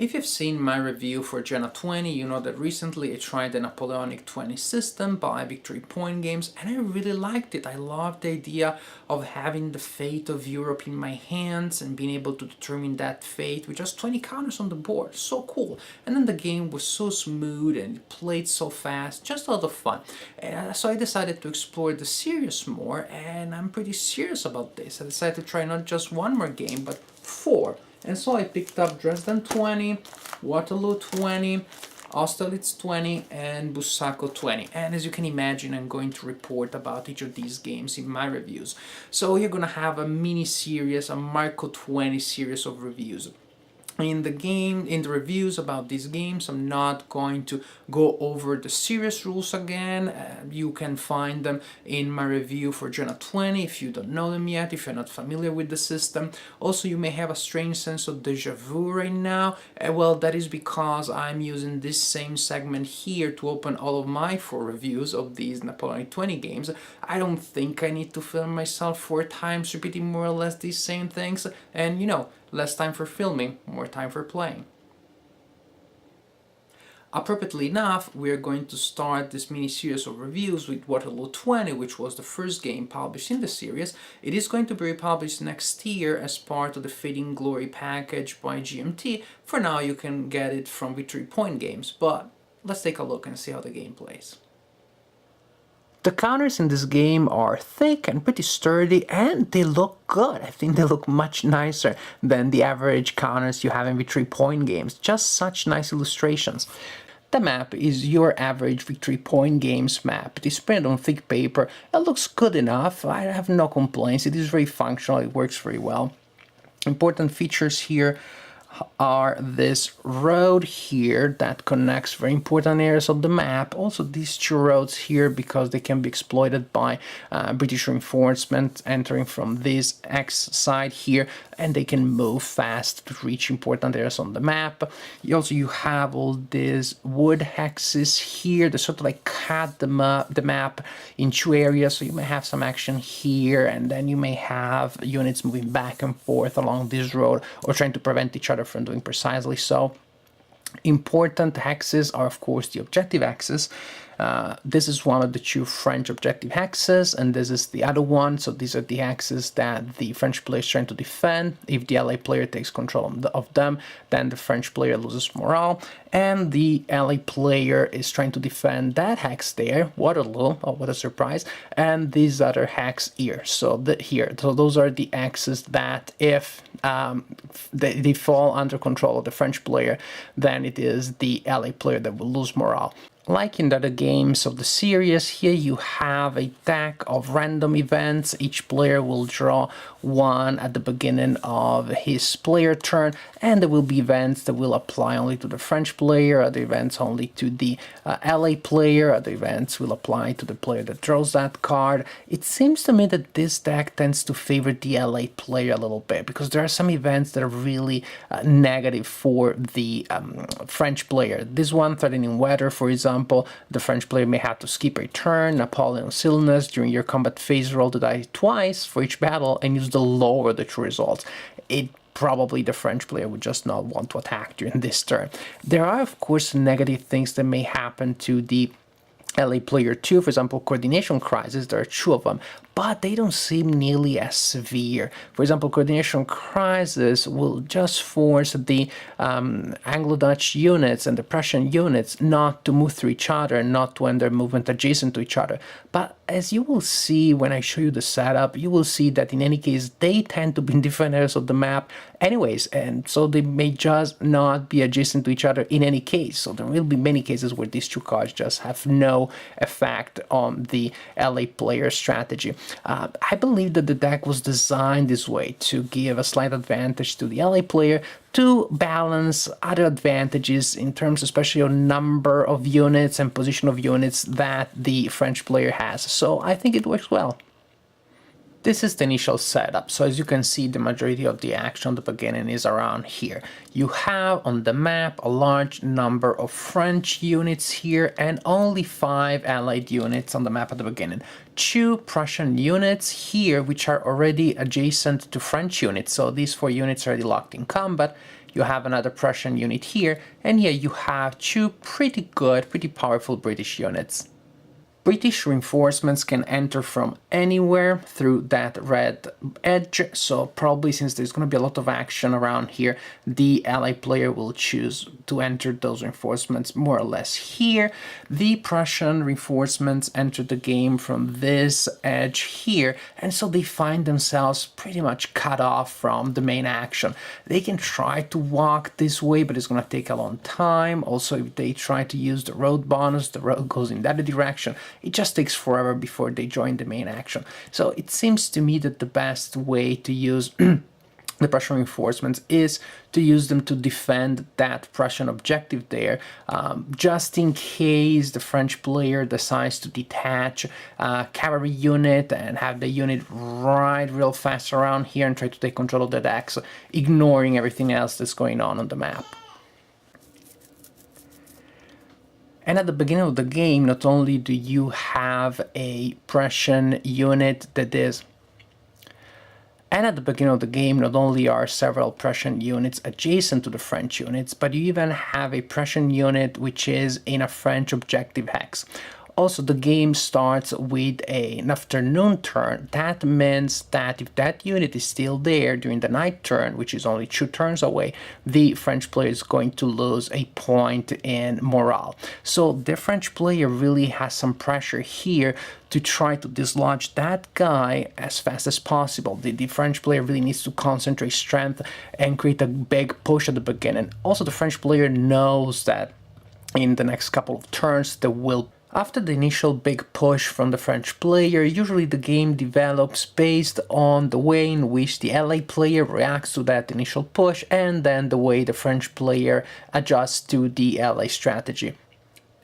If you've seen my review for Jena 20, you know that recently I tried the Napoleonic 20 system by Victory Point Games, and I really liked it. I loved the idea of having the fate of Europe in my hands and being able to determine that fate with just 20 counters on the board. So cool. And then the game was so smooth and it played so fast, just a lot of fun. So I decided to explore the series more, and I'm pretty serious about this. I decided to try not just one more game, but 4. And so I picked up Dresden 20, Waterloo 20, Austerlitz 20, and Busaco 20. And as you can imagine, I'm going to report about each of these games in my reviews. So you're gonna have a mini series, a Marco 20 series of reviews. In the reviews about these games, I'm not going to go over the series rules again. You can find them in my review for Jena 20 if you don't know them yet, if you're not familiar with the system. Also, you may have a strange sense of deja vu right now. Well, that is because I'm using this same segment here to open all of my 4 reviews of these Napoleonic 20 games. I don't think I need to film myself 4 times repeating more or less these same things, and you know, less time for filming, more time for playing. Appropriately enough, we are going to start this mini-series of reviews with Waterloo 20, which was the first game published in the series. It is going to be republished next year as part of the Fading Glory package by GMT. For now, you can get it from Victory Point Games, but let's take a look and see how the game plays. The counters in this game are thick and pretty sturdy, and they look good. I think they look much nicer than the average counters you have in Victory Point Games. Just such nice illustrations. The map is your average Victory Point Games map. It is printed on thick paper. It looks good enough. I have no complaints. It is very functional. It works very well. Important features here are this road here that connects very important areas of the map. Also these 2 roads here, because they can be exploited by British reinforcements entering from this X side here, and they can move fast to reach important areas on the map. You have all these wood hexes here that sort of like cut the map in 2 areas, so you may have some action here, and then you may have units moving back and forth along this road or trying to prevent each other from doing precisely so. Important hexes are, of course, the objective axis. This is one of the 2 French objective hexes, and this is the other one. So these are the axes that the French player is trying to defend. If the Allied player takes control of them, then the French player loses morale, and the Allied player is trying to defend that hex there, Waterloo. Oh, what a surprise! And these other hex here. So those are the axes that if they fall under control of the French player, then it is the Allied player that will lose morale. Like in the other games of the series, here you have a deck of random events. Each player will draw 1 at the beginning of his player turn, and there will be events that will apply only to the French player, other events only to the Allied player, other events will apply to the player that draws that card. It seems to me that this deck tends to favor the Allied player a little bit, because there are some events that are really negative for the French player. This one, threatening weather, for example, the French player may have to skip a turn. Napoleon's illness, during your combat phase, roll the die twice for each battle and use the lower the true results. Probably the French player would just not want to attack during this turn. There are, of course, negative things that may happen to the Allied player too. For example, coordination crisis. There are 2 of them, but they don't seem nearly as severe. For example, coordination crisis will just force the Anglo-Dutch units and the Prussian units not to move through each other, not to end their movement adjacent to each other. But as you will see when I show you the setup, you will see that in any case they tend to be in different areas of the map anyways, and so they may just not be adjacent to each other in any case. So there will be many cases where these 2 cards just have no effect on the LA player strategy. I believe that the deck was designed this way to give a slight advantage to the LA player, to balance other advantages in terms especially of number of units and position of units that the French player has. So I think it works well. This is the initial setup, so as you can see, the majority of the action at the beginning is around here. You have on the map a large number of French units here and only 5 Allied units on the map at the beginning. 2 Prussian units here, which are already adjacent to French units, so these 4 units are already locked in combat. you have another Prussian unit here, and here you have two pretty good, pretty powerful British units. British reinforcements can enter from anywhere through that red edge, so probably since there's going to be a lot of action around here, the ally player will choose to enter those reinforcements more or less here. The Prussian reinforcements enter the game from this edge here, and so they find themselves pretty much cut off from the main action. They can try to walk this way, but it's going to take a long time. Also, if they try to use the road bonus, the road goes in that direction. It just takes forever before they join the main action. So it seems to me that the best way to use the Prussian reinforcements is to use them to defend that Prussian objective there, just in case the French player decides to detach a cavalry unit and have the unit ride real fast around here and try to take control of the decks, ignoring everything else that's going on the map. And at the beginning of the game, not only do you have a Prussian unit that is... And at the beginning of the game, not only are several Prussian units adjacent to the French units, but you even have a Prussian unit which is in a French objective hex. Also, the game starts with an afternoon turn. That means that if that unit is still there during the night turn, which is only 2 turns away, the French player is going to lose a point in morale. So the French player really has some pressure here to try to dislodge that guy as fast as possible. The French player really needs to concentrate strength and create a big push at the beginning. Also, the French player knows that in the next couple of turns there will... After the initial big push from the French player, usually the game develops based on the way in which the ally player reacts to that initial push and then the way the French player adjusts to the ally strategy.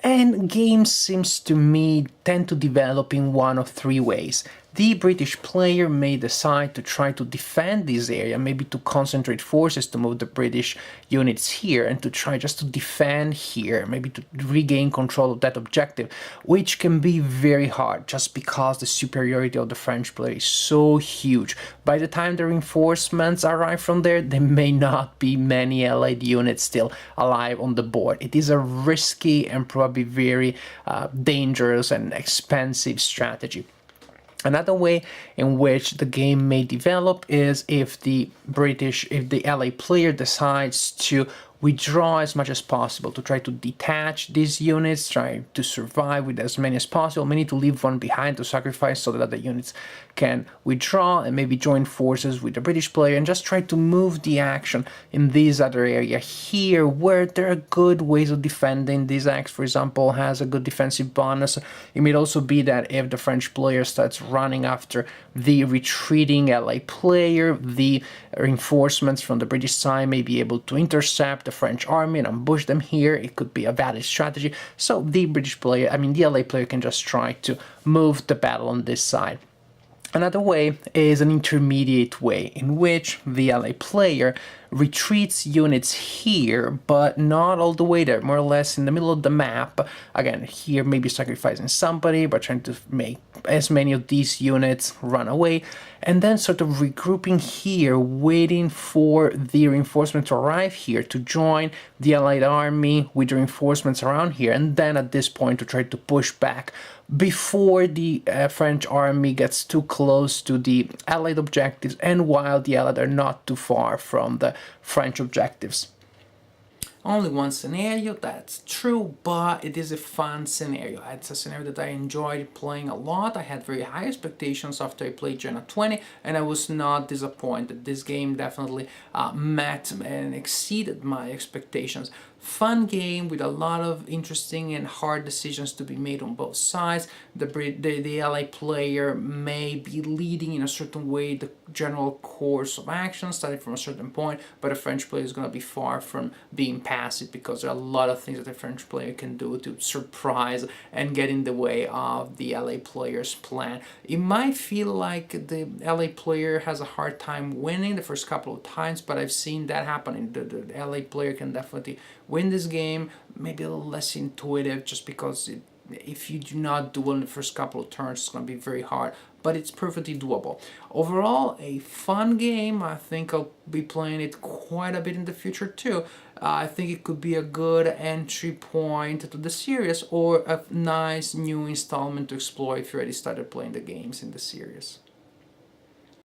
And games, seems to me, tend to develop in one of 3 ways. The British player may decide to try to defend this area, maybe to concentrate forces to move the British units here and to try just to defend here, maybe to regain control of that objective, which can be very hard just because the superiority of the French player is so huge. By the time the reinforcements arrive from there may not be many allied units still alive on the board. It is a risky and probably very dangerous and expensive strategy. Another way in which the game may develop is if the ally player decides to withdraw as much as possible, to try to detach these units, try to survive with as many as possible, maybe to leave one behind to sacrifice so that the units can withdraw and maybe join forces with the British player and just try to move the action in this other area here where there are good ways of defending. This axe, for example, has a good defensive bonus. It may also be that if the French player starts running after the retreating ally player, the reinforcements from the British side may be able to intercept the French army and ambush them here. It could be a valid strategy. So the the ally player can just try to move the battle on this side. Another way is an intermediate way in which the ally player retreats units here, but not all the way there, more or less in the middle of the map. Again, here maybe sacrificing somebody, but trying to make as many of these units run away, and then sort of regrouping here, waiting for the reinforcement to arrive here to join the allied army with the reinforcements around here, and then at this point to try to push back before the French army gets too close to the allied objectives and while the allied are not too far from the French objectives. Only one scenario, that's true, but it is a fun scenario. It's a scenario that I enjoyed playing a lot. I had very high expectations after I played Jena 20, and I was not disappointed. This game definitely met and exceeded my expectations. Fun game with a lot of interesting and hard decisions to be made on both sides. The ally player may be leading in a certain way the general course of action, starting from a certain point, but the French player is going to be far from being passive because there are a lot of things that the French player can do to surprise and get in the way of the ally player's plan. It might feel like the ally player has a hard time winning the first couple of times, but I've seen that happen. The ally player can definitely win this game, maybe a little less intuitive just because if you do not do well in the first couple of turns, it's going to be very hard, but it's perfectly doable. Overall, a fun game. I think I'll be playing it quite a bit in the future too. I think it could be a good entry point to the series, or a nice new installment to explore if you already started playing the games in the series.